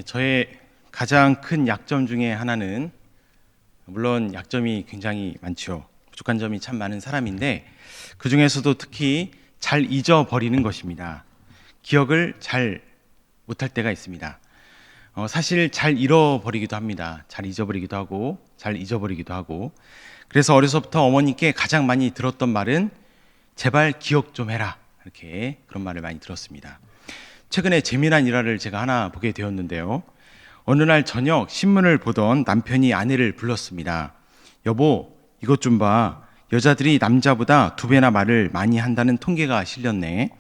저의 가장 큰 약점 중에 하나는, 물론 약점이 굉장히 많죠. 부족한 점이 참 많은 사람인데, 그 중에서도 특히 잘 잊어버리는 것입니다. 기억을 잘 못할 때가 있습니다. 사실 잘 잃어버리기도 합니다. 잘 잊어버리기도 하고, 잘 잊어버리기도 하고. 그래서 어려서부터 어머니께 가장 많이 들었던 말은 제발 기억 좀 해라, 이렇게 그런 말을 많이 들었습니다. 최근에 재미난 일화를 제가 하나 보게 되었는데요. 어느 날 저녁 신문을 보던 남편이 아내를 불렀습니다. 여보, 이것 좀 봐. 여자들이 남자보다 2배나 말을 많이 한다는 통계가 실렸네.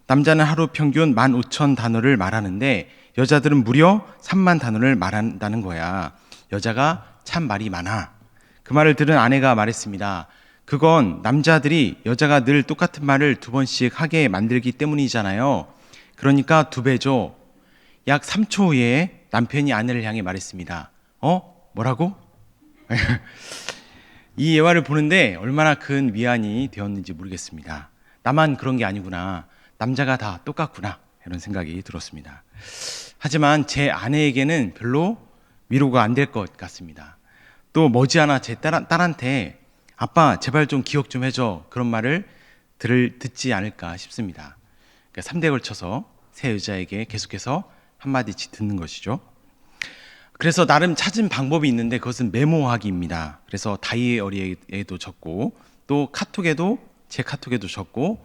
남자는 하루 평균 15,000단어를 말하는데 여자들은 무려 3만 단어를 말한다는 거야. 여자가 참 말이 많아. 그 말을 들은 아내가 말했습니다. 그건 남자들이 여자가 늘 똑같은 말을 2번씩 하게 만들기 때문이잖아요. 그러니까 2배죠. 약 3초 후에 남편이 아내를 향해 말했습니다. 뭐라고? 이 예화를 보는데 얼마나 큰 위안이 되었는지 모르겠습니다. 나만 그런 게 아니구나. 남자가 다 똑같구나. 이런 생각이 들었습니다. 하지만 제 아내에게는 별로 위로가 안 될 것 같습니다. 또 머지않아 제 딸한테 아빠 제발 좀 기억 좀 해줘. 그런 말을 듣지 않을까 싶습니다. 그러니까 3대에 걸쳐서 새 여자에게 계속해서 한마디씩 듣는 것이죠. 그래서 나름 찾은 방법이 있는데 그것은 메모하기입니다. 그래서 다이어리에도 적고 또 제 카톡에도 적고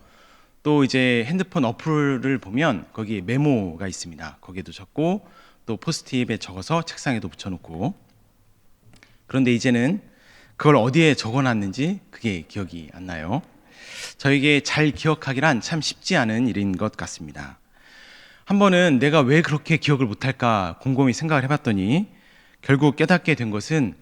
또 이제 핸드폰 어플을 보면 거기에 메모가 있습니다. 거기에도 적고 또 포스트잇에 적어서 책상에도 붙여놓고. 그런데 이제는 그걸 어디에 적어놨는지 그게 기억이 안 나요. 저에게 잘 기억하기란 참 쉽지 않은 일인 것 같습니다. 한 번은 내가 왜 그렇게 기억을 못할까 곰곰이 생각을 해봤더니 결국 깨닫게 된 것은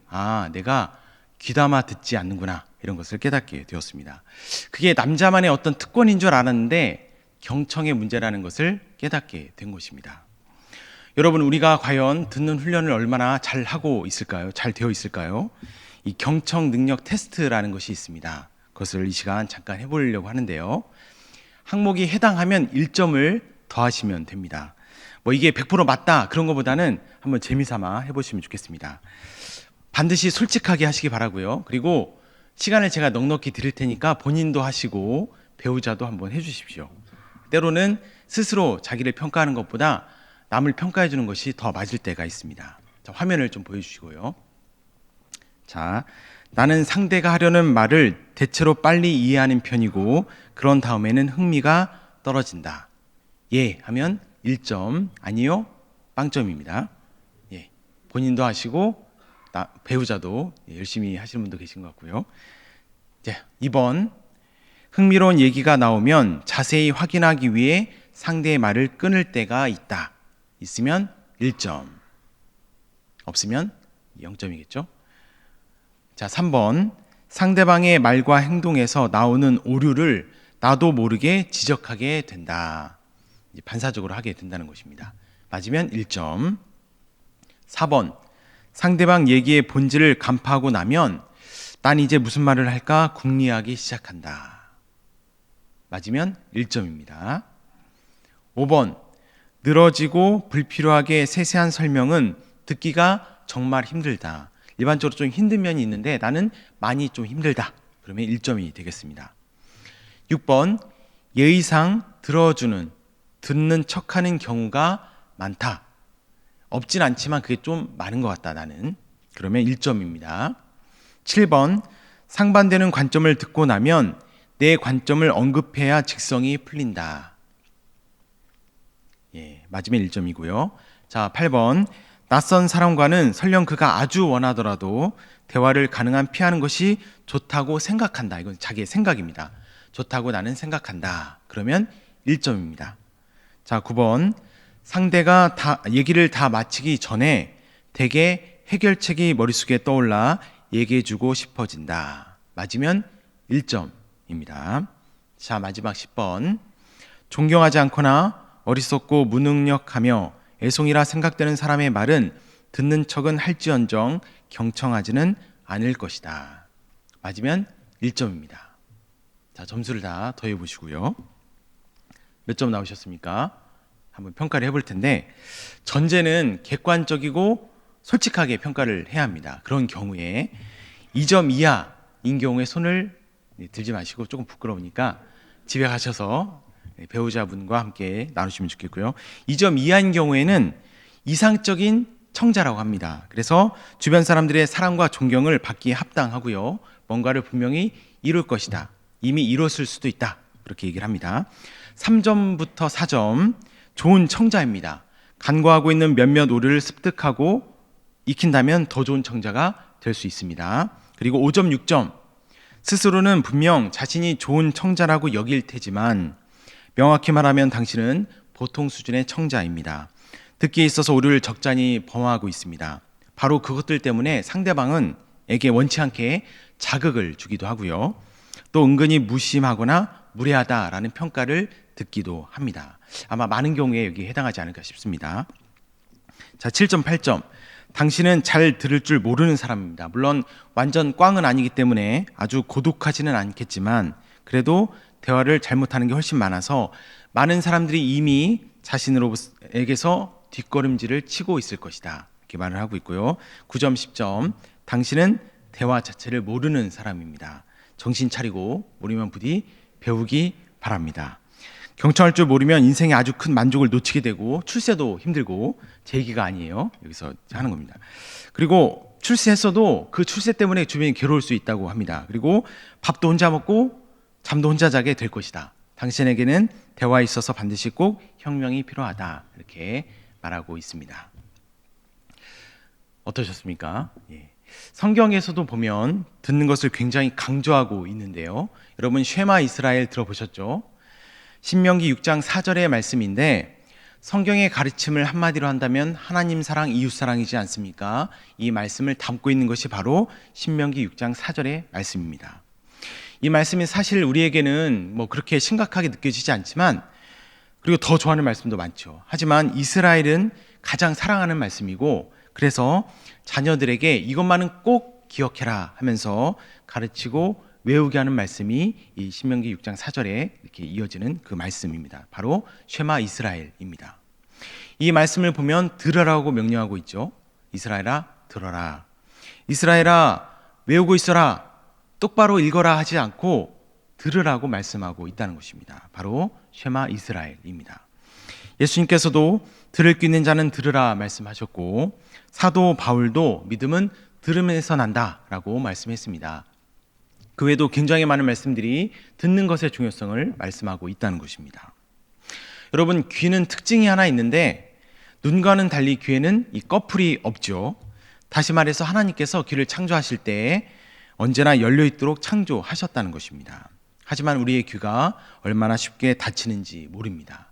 내가 귀담아 듣지 않는구나, 이런 것을 깨닫게 되었습니다. 그게 남자만의 어떤 특권인 줄 알았는데 경청의 문제라는 것을 깨닫게 된 것입니다. 여러분, 우리가 과연 듣는 훈련을 얼마나 잘 하고 있을까요? 잘 되어 있을까요? 이 경청 능력 테스트라는 것이 있습니다. 그것을 이 시간 잠깐 해보려고 하는데요. 항목이 해당하면 1점을 더하시면 됩니다. 이게 100% 맞다 그런 것보다는 한번 재미삼아 해보시면 좋겠습니다. 반드시 솔직하게 하시기 바라고요. 그리고 시간을 제가 넉넉히 드릴 테니까 본인도 하시고 배우자도 한번 해주십시오. 때로는 스스로 자기를 평가하는 것보다 남을 평가해 주는 것이 더 맞을 때가 있습니다. 자, 화면을 좀 보여주시고요. 자, 나는 상대가 하려는 말을 대체로 빨리 이해하는 편이고 그런 다음에는 흥미가 떨어진다. 예 하면 1점, 아니요 빵점입니다. 예, 본인도 하시고 배우자도 열심히 하시는 분도 계신 것 같고요. 자, 2번, 흥미로운 얘기가 나오면 자세히 확인하기 위해 상대의 말을 끊을 때가 있다. 있으면 1점, 없으면 0점이겠죠. 자, 3번, 상대방의 말과 행동에서 나오는 오류를 나도 모르게 지적하게 된다. 반사적으로 하게 된다는 것입니다. 맞으면 1점. 4번, 상대방 얘기의 본질을 간파하고 나면 난 이제 무슨 말을 할까 궁리하기 시작한다. 맞으면 1점입니다. 5번, 늘어지고 불필요하게 세세한 설명은 듣기가 정말 힘들다. 일반적으로 좀 힘든 면이 있는데 나는 많이 좀 힘들다. 그러면 1점이 되겠습니다. 6번, 예의상 듣는 척하는 경우가 많다. 없진 않지만 그게 좀 많은 것 같다, 나는. 그러면 1점입니다. 7번, 상반되는 관점을 듣고 나면 내 관점을 언급해야 직성이 풀린다. 예, 맞으면 1점이고요. 자, 8번, 낯선 사람과는 설령 그가 아주 원하더라도 대화를 가능한 피하는 것이 좋다고 생각한다. 이건 자기의 생각입니다. 좋다고 나는 생각한다. 그러면 1점입니다. 자, 9번, 상대가 얘기를 다 마치기 전에 대개 해결책이 머릿속에 떠올라 얘기해주고 싶어진다. 맞으면 1점입니다. 자, 마지막 10번, 존경하지 않거나 어리석고 무능력하며 애송이라 생각되는 사람의 말은 듣는 척은 할지언정 경청하지는 않을 것이다. 맞으면 1점입니다. 자, 점수를 다 더해 보시고요. 몇 점 나오셨습니까? 한번 평가를 해볼 텐데, 전제는 객관적이고 솔직하게 평가를 해야 합니다. 그런 경우에 2점 이하인 경우에 손을 들지 마시고, 조금 부끄러우니까 집에 가셔서 배우자분과 함께 나누시면 좋겠고요. 2점 이하인 경우에는 이상적인 청자라고 합니다. 그래서 주변 사람들의 사랑과 존경을 받기에 합당하고요. 뭔가를 분명히 이룰 것이다. 이미 이뤘을 수도 있다. 그렇게 얘기를 합니다. 3점부터 4점, 좋은 청자입니다. 간과하고 있는 몇몇 오류를 습득하고 익힌다면 더 좋은 청자가 될 수 있습니다. 그리고 5점, 6점, 스스로는 분명 자신이 좋은 청자라고 여길 테지만 명확히 말하면 당신은 보통 수준의 청자입니다. 듣기에 있어서 오류를 적잖이 범하고 있습니다. 바로 그것들 때문에 상대방은 에게 원치 않게 자극을 주기도 하고요. 또 은근히 무심하거나 무례하다라는 평가를 듣기도 합니다. 아마 많은 경우에 여기에 해당하지 않을까 싶습니다. 자, 7점, 8점. 당신은 잘 들을 줄 모르는 사람입니다. 물론 완전 꽝은 아니기 때문에 아주 고독하지는 않겠지만 그래도 대화를 잘못하는 게 훨씬 많아서 많은 사람들이 이미 자신에게서 뒷걸음질을 치고 있을 것이다. 이렇게 말을 하고 있고요. 9점, 10점. 당신은 대화 자체를 모르는 사람입니다. 정신 차리고 모르면 부디 배우기 바랍니다. 경청할 줄 모르면 인생에 아주 큰 만족을 놓치게 되고 출세도 힘들고, 제 얘기가 아니에요. 여기서 하는 겁니다. 그리고 출세했어도 그 출세 때문에 주변이 괴로울 수 있다고 합니다. 그리고 밥도 혼자 먹고 잠도 혼자 자게 될 것이다. 당신에게는 대화에 있어서 반드시 꼭 혁명이 필요하다. 이렇게 말하고 있습니다. 어떠셨습니까? 예. 성경에서도 보면 듣는 것을 굉장히 강조하고 있는데요. 여러분 쉐마 이스라엘 들어보셨죠? 신명기 6장 4절의 말씀인데, 성경의 가르침을 한마디로 한다면 하나님 사랑, 이웃 사랑이지 않습니까? 이 말씀을 담고 있는 것이 바로 신명기 6장 4절의 말씀입니다. 이 말씀이 사실 우리에게는 뭐 그렇게 심각하게 느껴지지 않지만, 그리고 더 좋아하는 말씀도 많죠. 하지만 이스라엘은 가장 사랑하는 말씀이고, 그래서 자녀들에게 이것만은 꼭 기억해라 하면서 가르치고 외우게 하는 말씀이 이 신명기 6장 4절에 이렇게 이어지는 그 말씀입니다. 바로 쉐마 이스라엘입니다. 이 말씀을 보면 들으라고 명령하고 있죠. 이스라엘아 들어라. 이스라엘아 외우고 있어라. 똑바로 읽어라 하지 않고 들으라고 말씀하고 있다는 것입니다. 바로 쉐마 이스라엘입니다. 예수님께서도 들을 귀 있는 자는 들으라 말씀하셨고, 사도 바울도 믿음은 들음에서 난다라고 말씀했습니다. 그 외에도 굉장히 많은 말씀들이 듣는 것의 중요성을 말씀하고 있다는 것입니다. 여러분, 귀는 특징이 하나 있는데 눈과는 달리 귀에는 이 꺼풀이 없죠. 다시 말해서 하나님께서 귀를 창조하실 때 언제나 열려있도록 창조하셨다는 것입니다. 하지만 우리의 귀가 얼마나 쉽게 다치는지 모릅니다.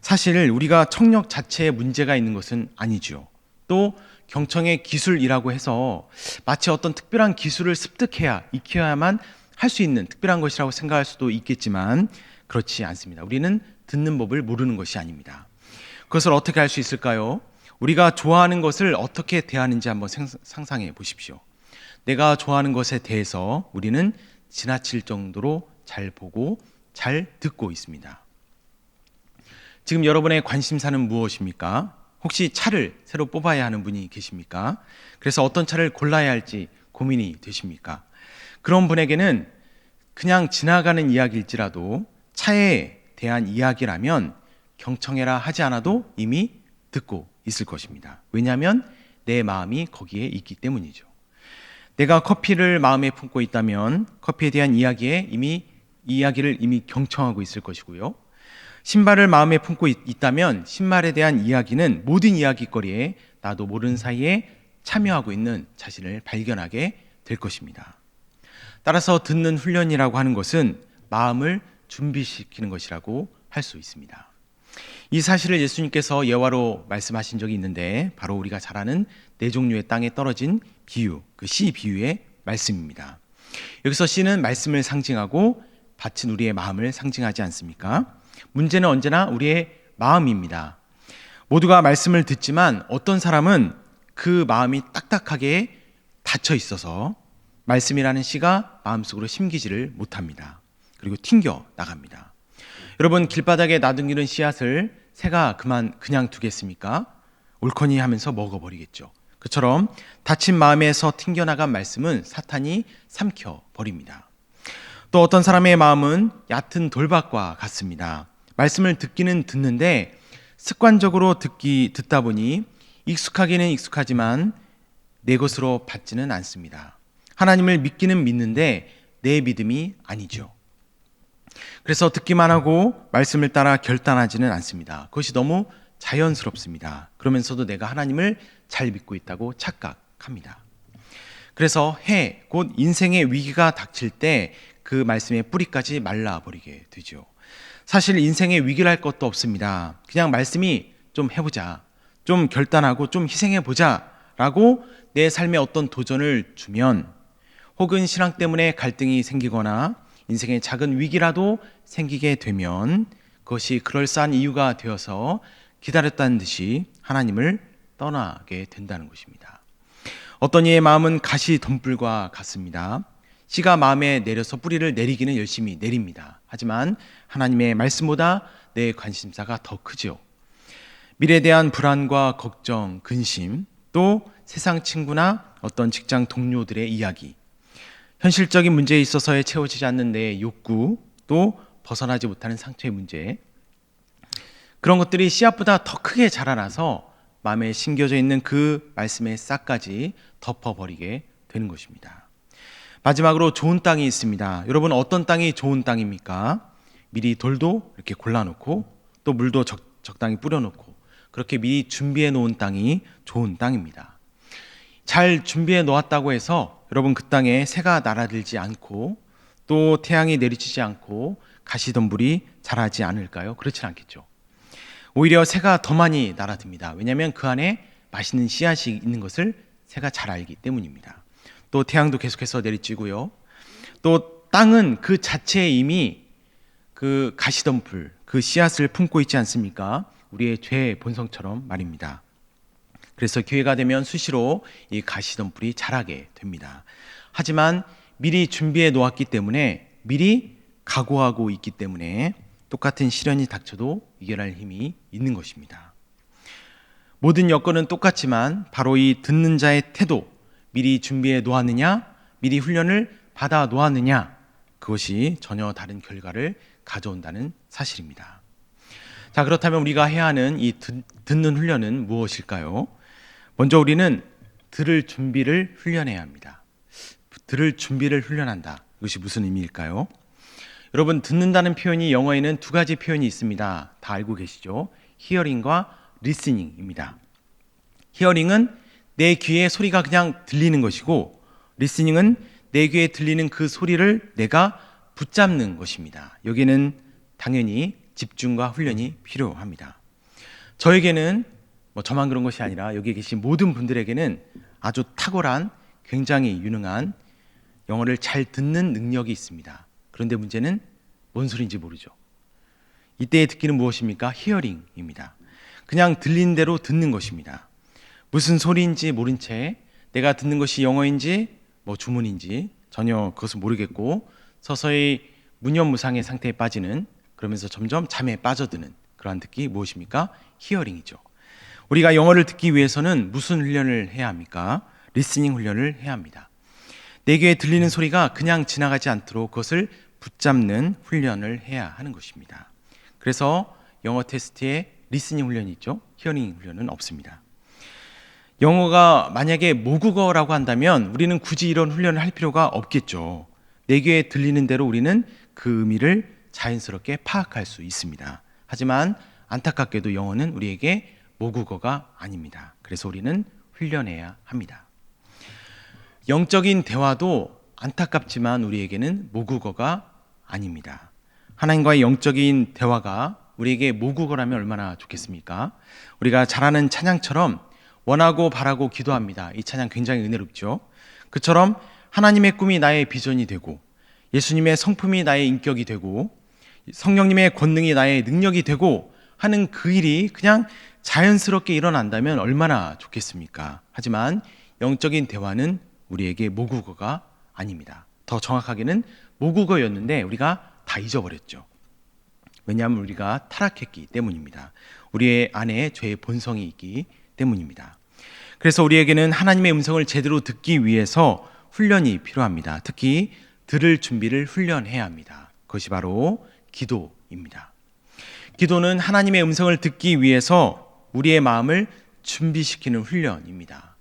사실 우리가 청력 자체에 문제가 있는 것은 아니죠. 또 경청의 기술이라고 해서 마치 어떤 특별한 기술을 습득해야, 익혀야만 할 수 있는 특별한 것이라고 생각할 수도 있겠지만 그렇지 않습니다. 우리는 듣는 법을 모르는 것이 아닙니다. 그것을 어떻게 할 수 있을까요? 우리가 좋아하는 것을 어떻게 대하는지 한번 상상해 보십시오. 내가 좋아하는 것에 대해서 우리는 지나칠 정도로 잘 보고 잘 듣고 있습니다. 지금 여러분의 관심사는 무엇입니까? 혹시 차를 새로 뽑아야 하는 분이 계십니까? 그래서 어떤 차를 골라야 할지 고민이 되십니까? 그런 분에게는 그냥 지나가는 이야기일지라도 차에 대한 이야기라면 경청해라 하지 않아도 이미 듣고 있을 것입니다. 왜냐하면 내 마음이 거기에 있기 때문이죠. 내가 커피를 마음에 품고 있다면 커피에 대한 이야기를 이미 경청하고 있을 것이고요. 신발을 마음에 품고 있다면 신발에 대한 이야기는 모든 이야기거리에 나도 모르는 사이에 참여하고 있는 자신을 발견하게 될 것입니다. 따라서 듣는 훈련이라고 하는 것은 마음을 준비시키는 것이라고 할 수 있습니다. 이 사실을 예수님께서 예화로 말씀하신 적이 있는데 바로 우리가 잘 아는 네 종류의 땅에 떨어진 비유, 그 씨 비유의 말씀입니다. 여기서 씨는 말씀을 상징하고 밭은 우리의 마음을 상징하지 않습니까? 문제는 언제나 우리의 마음입니다. 모두가 말씀을 듣지만 어떤 사람은 그 마음이 딱딱하게 닫혀 있어서 말씀이라는 씨가 마음속으로 심기지를 못합니다. 그리고 튕겨 나갑니다. 여러분, 길바닥에 놔둔 씨앗을 새가 그냥 두겠습니까? 옳거니 하면서 먹어버리겠죠. 그처럼 다친 마음에서 튕겨나간 말씀은 사탄이 삼켜버립니다. 또 어떤 사람의 마음은 얕은 돌밭과 같습니다. 말씀을 듣기는 듣는데 습관적으로 듣다 보니 익숙하기는 익숙하지만 내 것으로 받지는 않습니다. 하나님을 믿기는 믿는데 내 믿음이 아니죠. 그래서 듣기만 하고 말씀을 따라 결단하지는 않습니다. 그것이 너무 자연스럽습니다. 그러면서도 내가 하나님을 잘 믿고 있다고 착각합니다. 그래서 곧 인생의 위기가 닥칠 때 그 말씀의 뿌리까지 말라버리게 되죠. 사실 인생에 위기를 할 것도 없습니다. 그냥 말씀이 좀 해보자, 좀 결단하고 좀 희생해보자 라고 내 삶에 어떤 도전을 주면, 혹은 신앙 때문에 갈등이 생기거나 인생의 작은 위기라도 생기게 되면 그것이 그럴싸한 이유가 되어서 기다렸다는 듯이 하나님을 떠나게 된다는 것입니다. 어떤 이의 마음은 가시덤불과 같습니다. 씨가 마음에 내려서 뿌리를 내리기는 열심히 내립니다. 하지만 하나님의 말씀보다 내 관심사가 더 크죠. 미래에 대한 불안과 걱정, 근심, 또 세상 친구나 어떤 직장 동료들의 이야기, 현실적인 문제에 있어서에 채워지지 않는 내 욕구, 또 벗어나지 못하는 상처의 문제, 그런 것들이 씨앗보다 더 크게 자라나서 마음에 심겨져 있는 그 말씀의 싹까지 덮어버리게 되는 것입니다. 마지막으로 좋은 땅이 있습니다. 여러분, 어떤 땅이 좋은 땅입니까? 미리 돌도 이렇게 골라놓고 또 물도 적당히 뿌려놓고 그렇게 미리 준비해 놓은 땅이 좋은 땅입니다. 잘 준비해 놓았다고 해서 여러분 그 땅에 새가 날아들지 않고 또 태양이 내리치지 않고 가시덤불이 자라지 않을까요? 그렇진 않겠죠. 오히려 새가 더 많이 날아듭니다. 왜냐하면 그 안에 맛있는 씨앗이 있는 것을 새가 잘 알기 때문입니다. 또 태양도 계속해서 내리치고요. 또 땅은 그 자체에 이미 그 가시덤불, 그 씨앗을 품고 있지 않습니까? 우리의 죄의 본성처럼 말입니다. 그래서 기회가 되면 수시로 이 가시덤불이 자라게 됩니다. 하지만 미리 준비해 놓았기 때문에, 미리 각오하고 있기 때문에 똑같은 시련이 닥쳐도 이겨낼 힘이 있는 것입니다. 모든 여건은 똑같지만 바로 이 듣는 자의 태도, 미리 준비해 놓았느냐, 미리 훈련을 받아 놓았느냐, 그것이 전혀 다른 결과를 가져온다는 사실입니다. 자, 그렇다면 우리가 해야 하는 이 듣는 훈련은 무엇일까요? 먼저 우리는 들을 준비를 훈련해야 합니다. 들을 준비를 훈련한다. 이것이 무슨 의미일까요? 여러분, 듣는다는 표현이 영어에는 두 가지 표현이 있습니다. 다 알고 계시죠? 히어링과 리스닝입니다. 히어링은 내 귀에 소리가 그냥 들리는 것이고, 리스닝은 내 귀에 들리는 그 소리를 내가 붙잡는 것입니다. 여기는 당연히 집중과 훈련이 필요합니다. 저에게는 저만 그런 것이 아니라 여기 계신 모든 분들에게는 아주 탁월한, 굉장히 유능한 영어를 잘 듣는 능력이 있습니다. 그런데 문제는 뭔 소리인지 모르죠. 이때의 듣기는 무엇입니까? 히어링입니다. 그냥 들린 대로 듣는 것입니다. 무슨 소리인지 모른 채 내가 듣는 것이 영어인지 주문인지 전혀 그것을 모르겠고 서서히 무념무상의 상태에 빠지는, 그러면서 점점 잠에 빠져드는 그러한 듣기 무엇입니까? 히어링이죠. 우리가 영어를 듣기 위해서는 무슨 훈련을 해야 합니까? 리스닝 훈련을 해야 합니다. 내 귀에 들리는 소리가 그냥 지나가지 않도록 그것을 붙잡는 훈련을 해야 하는 것입니다. 그래서 영어 테스트에 리스닝 훈련이 있죠. 히어링 훈련은 없습니다. 영어가 만약에 모국어라고 한다면 우리는 굳이 이런 훈련을 할 필요가 없겠죠. 내 귀에 들리는 대로 우리는 그 의미를 자연스럽게 파악할 수 있습니다. 하지만 안타깝게도 영어는 우리에게 모국어가 아닙니다. 그래서 우리는 훈련해야 합니다. 영적인 대화도 안타깝지만 우리에게는 모국어가 아닙니다. 하나님과의 영적인 대화가 우리에게 모국어라면 얼마나 좋겠습니까? 우리가 잘 아는 찬양처럼 원하고 바라고 기도합니다. 이 찬양 굉장히 은혜롭죠. 그처럼 하나님의 꿈이 나의 비전이 되고 예수님의 성품이 나의 인격이 되고 성령님의 권능이 나의 능력이 되고 하는 그 일이 그냥 자연스럽게 일어난다면 얼마나 좋겠습니까? 하지만 영적인 대화는 우리에게 모국어가 아닙니다. 더 정확하게는 모국어였는데 우리가 다 잊어버렸죠. 왜냐하면 우리가 타락했기 때문입니다. 우리의 안에 죄의 본성이 있기 때문입니다. 그래서 우리에게는 하나님의 음성을 제대로 듣기 위해서 훈련이 필요합니다. 특히 들을 준비를 훈련해야 합니다. 그것이 바로 기도입니다. 기도는 하나님의 음성을 듣기 위해서 우리의 마음을 준비시키는 훈련입니다.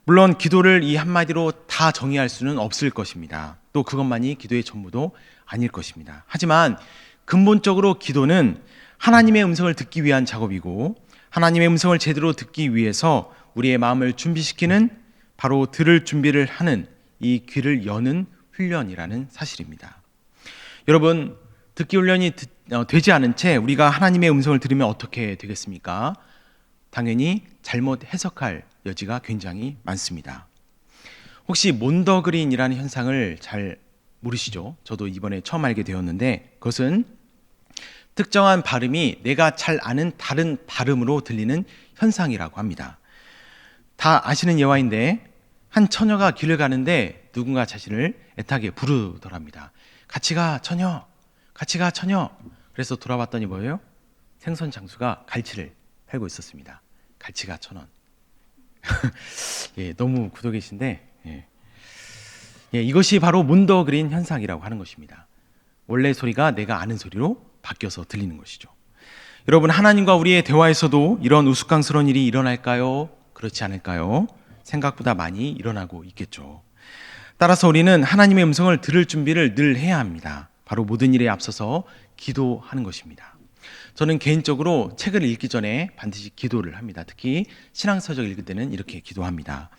물론 기도를 이 한마디로 다 정의할 수는 없을 것입니다. 또 그것만이 기도의 전부도 아닐 것입니다. 하지만 근본적으로 기도는 하나님의 음성을 듣기 위한 작업이고, 하나님의 음성을 제대로 듣기 위해서 우리의 마음을 준비시키는, 바로 들을 준비를 하는, 이 귀를 여는 훈련이라는 사실입니다. 여러분, 듣기 훈련이 되지 않은 채 우리가 하나님의 음성을 들으면 어떻게 되겠습니까? 당연히 잘못 해석할 여지가 굉장히 많습니다. 혹시 몬더그린이라는 현상을 잘 모르시죠? 저도 이번에 처음 알게 되었는데, 그것은 특정한 발음이 내가 잘 아는 다른 발음으로 들리는 현상이라고 합니다. 다 아시는 예화인데, 한 처녀가 길을 가는데 누군가 자신을 애타게 부르더랍니다. 같이 가, 처녀! 같이 가, 처녀! 그래서 돌아봤더니 뭐예요? 생선 장수가 갈치를 팔고 있었습니다. 갈치가 1,000원. 예, 너무 구독이신데, 이것이 바로 몬더그린 현상이라고 하는 것입니다. 원래 소리가 내가 아는 소리로 바뀌어서 들리는 것이죠. 여러분, 하나님과 우리의 대화에서도 이런 우스꽝스러운 일이 일어날까요? 그렇지 않을까요? 생각보다 많이 일어나고 있겠죠. 따라서 우리는 하나님의 음성을 들을 준비를 늘 해야 합니다. 바로 모든 일에 앞서서 기도하는 것입니다. 저는 개인적으로 책을 읽기 전에 반드시 기도를 합니다. 특히 신앙서적 읽을 때는 이렇게 기도합니다.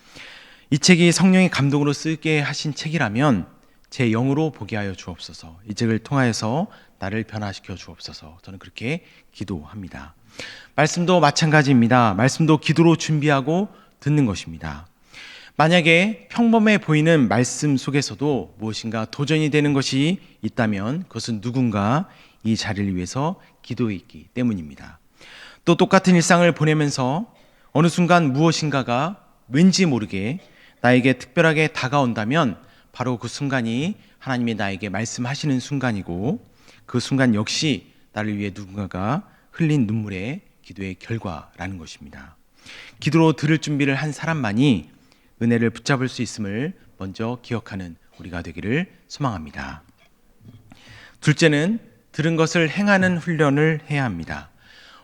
이 책이 성령의 감동으로 쓰게 하신 책이라면 제 영으로 보게 하여 주옵소서. 이 책을 통하여서 나를 변화시켜 주옵소서. 저는 그렇게 기도합니다. 말씀도 마찬가지입니다. 말씀도 기도로 준비하고 듣는 것입니다. 만약에 평범해 보이는 말씀 속에서도 무엇인가 도전이 되는 것이 있다면 그것은 누군가 이 자리를 위해서 기도했기 때문입니다. 또 똑같은 일상을 보내면서 어느 순간 무엇인가가 왠지 모르게 나에게 특별하게 다가온다면 바로 그 순간이 하나님이 나에게 말씀하시는 순간이고, 그 순간 역시 나를 위해 누군가가 흘린 눈물의 기도의 결과라는 것입니다. 기도로 들을 준비를 한 사람만이 은혜를 붙잡을 수 있음을 먼저 기억하는 우리가 되기를 소망합니다. 둘째는 들은 것을 행하는 훈련을 해야 합니다.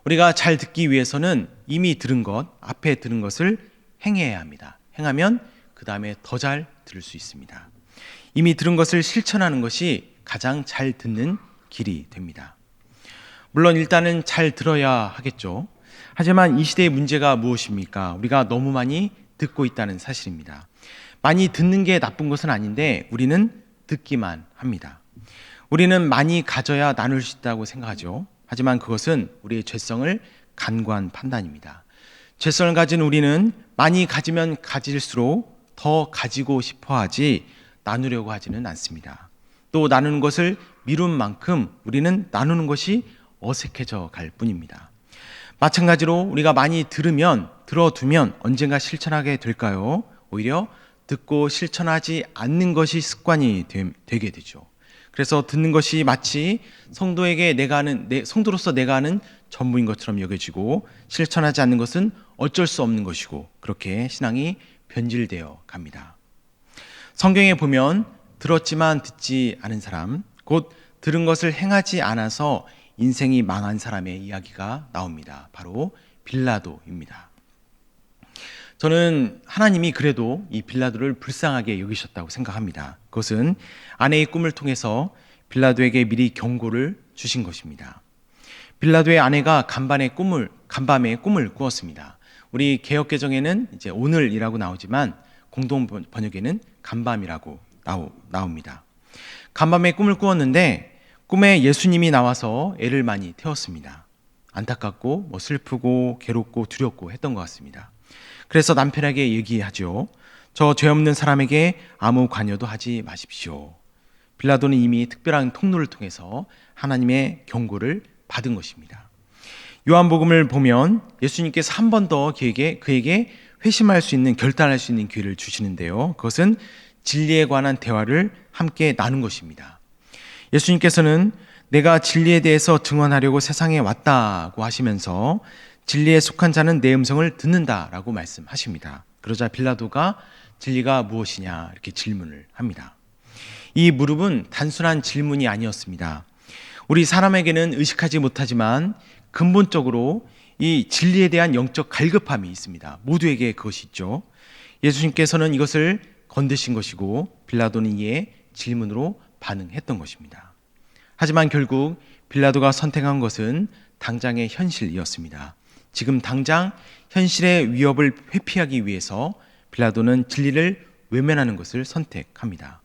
우리가 잘 듣기 위해서는 이미 들은 것, 앞에 들은 것을 행해야 합니다. 행하면 그 다음에 더 잘 들을 수 있습니다. 이미 들은 것을 실천하는 것이 가장 잘 듣는 길이 됩니다. 물론 일단은 잘 들어야 하겠죠. 하지만 이 시대의 문제가 무엇입니까? 우리가 너무 많이 듣고 있다는 사실입니다. 많이 듣는 게 나쁜 것은 아닌데 우리는 듣기만 합니다. 우리는 많이 가져야 나눌 수 있다고 생각하죠. 하지만 그것은 우리의 죄성을 간과한 판단입니다. 죄성을 가진 우리는 많이 가지면 가질수록 더 가지고 싶어 하지 나누려고 하지는 않습니다. 또 나누는 것을 미룬 만큼 우리는 나누는 것이 어색해져 갈 뿐입니다. 마찬가지로 우리가 많이 들어두면 언젠가 실천하게 될까요? 오히려 듣고 실천하지 않는 것이 습관이 되게 되죠. 그래서 듣는 것이 마치 성도로서 내가 아는 전부인 것처럼 여겨지고, 실천하지 않는 것은 어쩔 수 없는 것이고, 그렇게 신앙이 변질되어 갑니다. 성경에 보면 들었지만 듣지 않은 사람, 곧 들은 것을 행하지 않아서 인생이 망한 사람의 이야기가 나옵니다. 바로 빌라도입니다. 저는 하나님이 그래도 이 빌라도를 불쌍하게 여기셨다고 생각합니다. 그것은 아내의 꿈을 통해서 빌라도에게 미리 경고를 주신 것입니다. 빌라도의 아내가 간밤에 꿈을 꾸었습니다. 우리 개역개정에는 이제 오늘이라고 나오지만 공동 번역에는 간밤이라고 나옵니다. 간밤에 꿈을 꾸었는데 꿈에 예수님이 나와서 애를 많이 태웠습니다. 안타깝고 슬프고 괴롭고 두렵고 했던 것 같습니다. 그래서 남편에게 얘기하죠. 저 죄 없는 사람에게 아무 관여도 하지 마십시오. 빌라도는 이미 특별한 통로를 통해서 하나님의 경고를 받은 것입니다. 요한복음을 보면 예수님께서 한 번 더 그에게 회심할 수 있는, 결단할 수 있는 기회를 주시는데요. 그것은 진리에 관한 대화를 함께 나눈 것입니다. 예수님께서는 내가 진리에 대해서 증언하려고 세상에 왔다고 하시면서 진리에 속한 자는 내 음성을 듣는다라고 말씀하십니다. 그러자 빌라도가 진리가 무엇이냐 이렇게 질문을 합니다. 이 물음은 단순한 질문이 아니었습니다. 우리 사람에게는 의식하지 못하지만 근본적으로 이 진리에 대한 영적 갈급함이 있습니다. 모두에게 그것이 있죠. 예수님께서는 이것을 건드신 것이고 빌라도는 이에 질문으로 반응했던 것입니다. 하지만 결국 빌라도가 선택한 것은 당장의 현실이었습니다. 지금 당장 현실의 위협을 회피하기 위해서 빌라도는 진리를 외면하는 것을 선택합니다.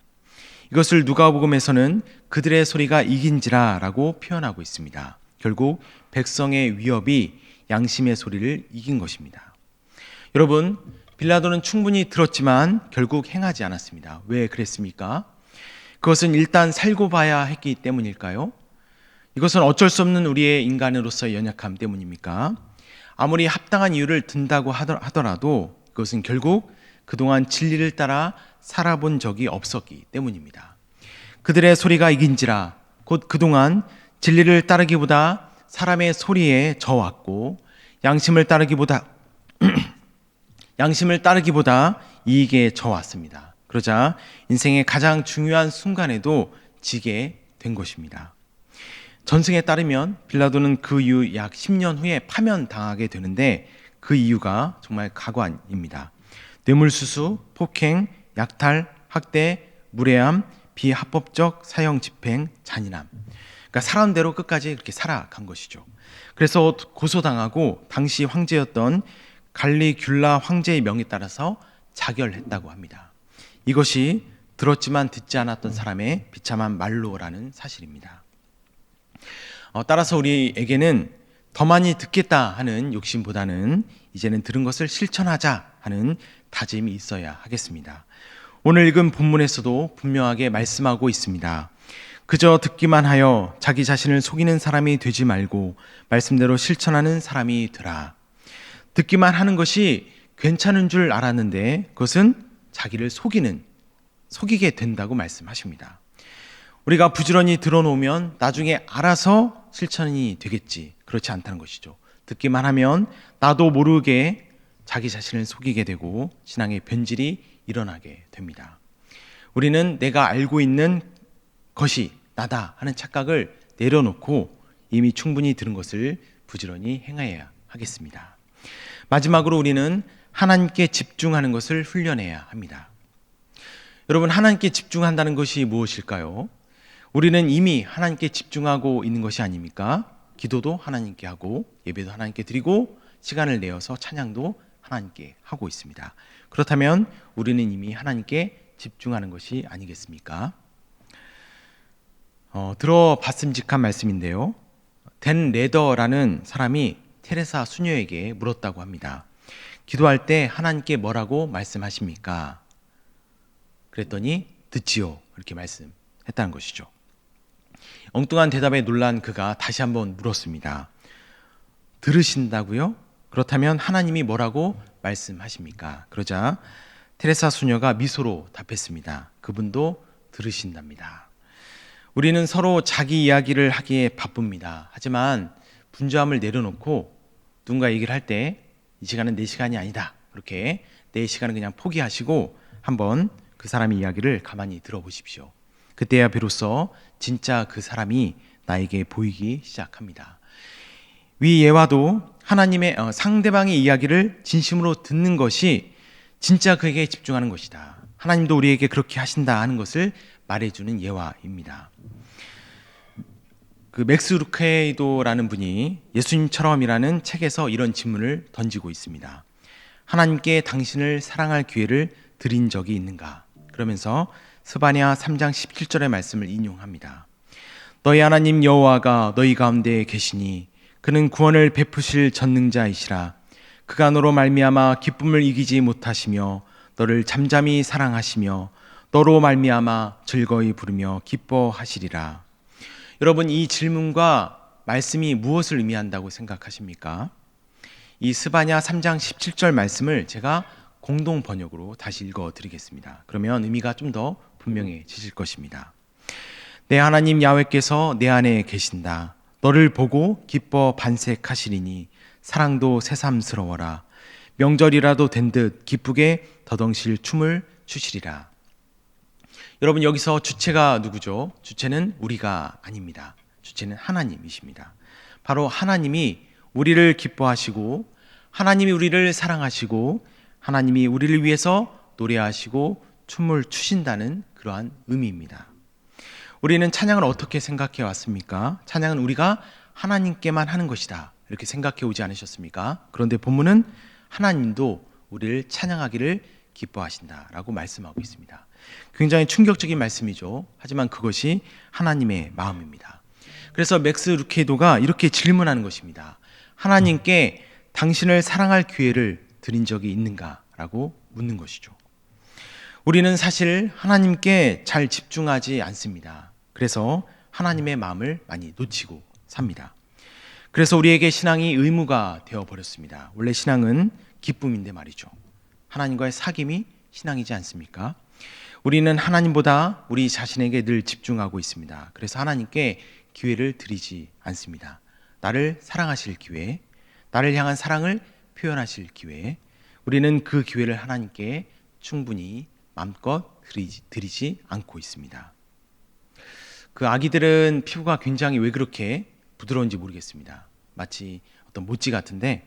이것을 누가복음에서는 그들의 소리가 이긴지라라고 표현하고 있습니다. 결국 백성의 위협이 양심의 소리를 이긴 것입니다. 여러분, 빌라도는 충분히 들었지만 결국 행하지 않았습니다. 왜 그랬습니까? 그것은 일단 살고 봐야 했기 때문일까요? 이것은 어쩔 수 없는 우리의 인간으로서의 연약함 때문입니까? 아무리 합당한 이유를 든다고 하더라도 그것은 결국 그동안 진리를 따라 살아본 적이 없었기 때문입니다. 그들의 소리가 이긴지라 곧 그동안 진리를 따르기보다 사람의 소리에 져왔고 양심을 따르기보다 이익에 져왔습니다. 그러자 인생의 가장 중요한 순간에도 지게 된 것입니다. 전승에 따르면 빌라도는 그 이후 약 10년 후에 파면당하게 되는데 그 이유가 정말 가관입니다. 뇌물수수, 폭행, 약탈, 학대, 무례함, 비합법적 사형 집행, 잔인함. 그러니까 사람대로 끝까지 그렇게 살아간 것이죠. 그래서 고소당하고 당시 황제였던 갈리귤라 황제의 명에 따라서 자결했다고 합니다. 이것이 들었지만 듣지 않았던 사람의 비참한 말로라는 사실입니다. 따라서 우리에게는 더 많이 듣겠다 하는 욕심보다는 이제는 들은 것을 실천하자 하는 다짐이 있어야 하겠습니다. 오늘 읽은 본문에서도 분명하게 말씀하고 있습니다. 그저 듣기만 하여 자기 자신을 속이는 사람이 되지 말고 말씀대로 실천하는 사람이 되라. 듣기만 하는 것이 괜찮은 줄 알았는데 그것은 자기를 속이게 된다고 말씀하십니다. 우리가 부지런히 들어놓으면 나중에 알아서 실천이 되겠지. 그렇지 않다는 것이죠. 듣기만 하면 나도 모르게 자기 자신을 속이게 되고 신앙의 변질이 일어나게 됩니다. 우리는 내가 알고 있는 것이 나다 하는 착각을 내려놓고 이미 충분히 들은 것을 부지런히 행해야 하겠습니다. 마지막으로 우리는 하나님께 집중하는 것을 훈련해야 합니다. 여러분, 하나님께 집중한다는 것이 무엇일까요? 우리는 이미 하나님께 집중하고 있는 것이 아닙니까? 기도도 하나님께 하고 예배도 하나님께 드리고 시간을 내어서 찬양도 하나님께 하고 있습니다. 그렇다면 우리는 이미 하나님께 집중하는 것이 아니겠습니까? 들어봤음직한 말씀인데요. 댄 레더라는 사람이 테레사 수녀에게 물었다고 합니다. 기도할 때 하나님께 뭐라고 말씀하십니까? 그랬더니 듣지요. 이렇게 말씀했다는 것이죠. 엉뚱한 대답에 놀란 그가 다시 한번 물었습니다. 들으신다고요? 그렇다면 하나님이 뭐라고 말씀하십니까? 그러자 테레사 수녀가 미소로 답했습니다. 그분도 들으신답니다. 우리는 서로 자기 이야기를 하기에 바쁩니다. 하지만 분주함을 내려놓고 누군가 얘기를 할 때 이 시간은 내 시간이 아니다. 그렇게 내 시간은 그냥 포기하시고 한번 그 사람의 이야기를 가만히 들어보십시오. 그때야 비로소 진짜 그 사람이 나에게 보이기 시작합니다. 위 예화도 하나님의 상대방의 이야기를 진심으로 듣는 것이 진짜 그에게 집중하는 것이다. 하나님도 우리에게 그렇게 하신다 하는 것을 말해주는 예화입니다. 그 맥스 루케이도라는 분이 예수님처럼이라는 책에서 이런 질문을 던지고 있습니다. 하나님께 당신을 사랑할 기회를 드린 적이 있는가? 그러면서 스바냐 3장 17절의 말씀을 인용합니다. 너희 하나님 여호와가 너희 가운데 계시니 그는 구원을 베푸실 전능자이시라. 그가 너로 말미암아 기쁨을 이기지 못하시며 너를 잠잠히 사랑하시며 너로 말미암아 즐거이 부르며 기뻐하시리라. 여러분, 이 질문과 말씀이 무엇을 의미한다고 생각하십니까? 이 스바냐 3장 17절 말씀을 제가 공동 번역으로 다시 읽어 드리겠습니다. 그러면 의미가 좀 더 분명해지실 것입니다. 내 하나님 야훼께서 내 안에 계신다. 너를 보고 기뻐 반색하시리니 사랑도 새삼스러워라. 명절이라도 된 듯 기쁘게 더덩실 춤을 추시리라. 여러분, 여기서 주체가 누구죠? 주체는 우리가 아닙니다. 주체는 하나님이십니다. 바로 하나님이 우리를 기뻐하시고, 하나님이 우리를 사랑하시고, 하나님이 우리를 위해서 노래하시고 춤을 추신다는 그러한 의미입니다. 우리는 찬양을 어떻게 생각해 왔습니까? 찬양은 우리가 하나님께만 하는 것이다, 이렇게 생각해 오지 않으셨습니까? 그런데 본문은 하나님도 우리를 찬양하기를 기뻐하신다라고 말씀하고 있습니다. 굉장히 충격적인 말씀이죠. 하지만 그것이 하나님의 마음입니다. 그래서 맥스 루케이도가 이렇게 질문하는 것입니다. 하나님께 당신을 사랑할 기회를 드린 적이 있는가라고 묻는 것이죠. 우리는 사실 하나님께 잘 집중하지 않습니다. 그래서 하나님의 마음을 많이 놓치고 삽니다. 그래서 우리에게 신앙이 의무가 되어버렸습니다. 원래 신앙은 기쁨인데 말이죠. 하나님과의 사귐이 신앙이지 않습니까? 우리는 하나님보다 우리 자신에게 늘 집중하고 있습니다. 그래서 하나님께 기회를 드리지 않습니다. 나를 사랑하실 기회, 나를 향한 사랑을 표현하실 기회, 우리는 그 기회를 하나님께 충분히 마음껏 드리지 않고 있습니다. 그 아기들은 피부가 굉장히 왜 그렇게 부드러운지 모르겠습니다. 마치 어떤 모찌 같은데,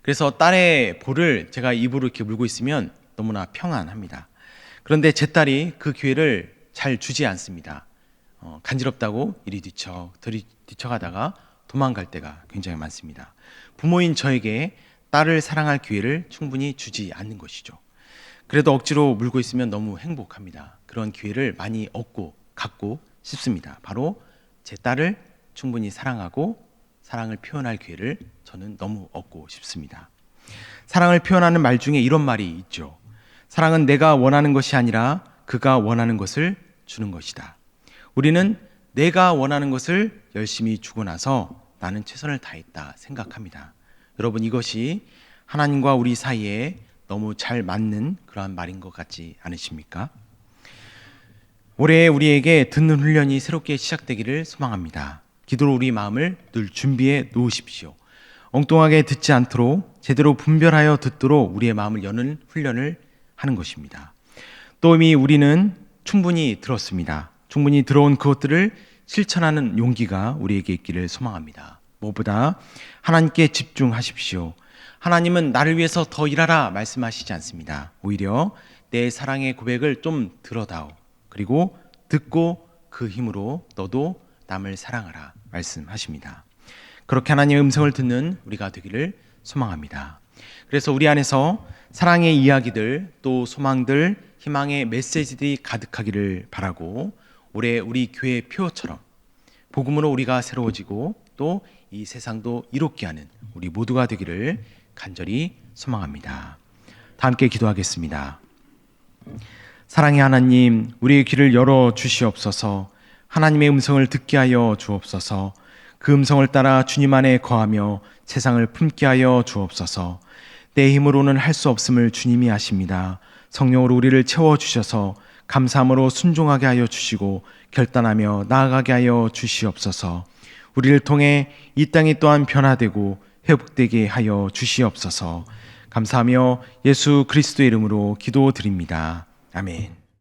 그래서 딸의 볼을 제가 입으로 이렇게 물고 있으면 너무나 평안합니다. 그런데 제 딸이 그 기회를 잘 주지 않습니다. 간지럽다고 이리 뒤쳐가다가 도망갈 때가 굉장히 많습니다. 부모인 저에게 딸을 사랑할 기회를 충분히 주지 않는 것이죠. 그래도 억지로 물고 있으면 너무 행복합니다. 그런 기회를 많이 갖고 싶습니다. 바로 제 딸을 충분히 사랑하고 사랑을 표현할 기회를 저는 너무 얻고 싶습니다. 사랑을 표현하는 말 중에 이런 말이 있죠. 사랑은 내가 원하는 것이 아니라 그가 원하는 것을 주는 것이다. 우리는 내가 원하는 것을 열심히 주고 나서 나는 최선을 다했다 생각합니다. 여러분, 이것이 하나님과 우리 사이에 너무 잘 맞는 그러한 말인 것 같지 않으십니까? 올해 우리에게 듣는 훈련이 새롭게 시작되기를 소망합니다. 기도로 우리 마음을 늘 준비해 놓으십시오. 엉뚱하게 듣지 않도록 제대로 분별하여 듣도록 우리의 마음을 여는 훈련을 하는 것입니다. 또 이미 우리는 충분히 들었습니다. 충분히 들어온 그것들을 실천하는 용기가 우리에게 있기를 소망합니다. 무엇보다 하나님께 집중하십시오. 하나님은 나를 위해서 더 일하라 말씀하시지 않습니다. 오히려 내 사랑의 고백을 좀 들어다오. 그리고 듣고 그 힘으로 너도 남을 사랑하라 말씀하십니다. 그렇게 하나님의 음성을 듣는 우리가 되기를 소망합니다. 그래서 우리 안에서 사랑의 이야기들, 또 소망들, 희망의 메시지들이 가득하기를 바라고, 올해 우리 교회 표처럼 복음으로 우리가 새로워지고 또 이 세상도 이롭게 하는 우리 모두가 되기를 간절히 소망합니다. 다 함께 기도하겠습니다. 사랑의 하나님, 우리의 귀를 열어 주시옵소서. 하나님의 음성을 듣게 하여 주옵소서. 그 음성을 따라 주님 안에 거하며 세상을 품게 하여 주옵소서. 내 힘으로는 할 수 없음을 주님이 아십니다. 성령으로 우리를 채워주셔서 감사함으로 순종하게 하여 주시고 결단하며 나아가게 하여 주시옵소서. 우리를 통해 이 땅이 또한 변화되고 회복되게 하여 주시옵소서. 감사하며 예수 그리스도의 이름으로 기도드립니다. 아멘.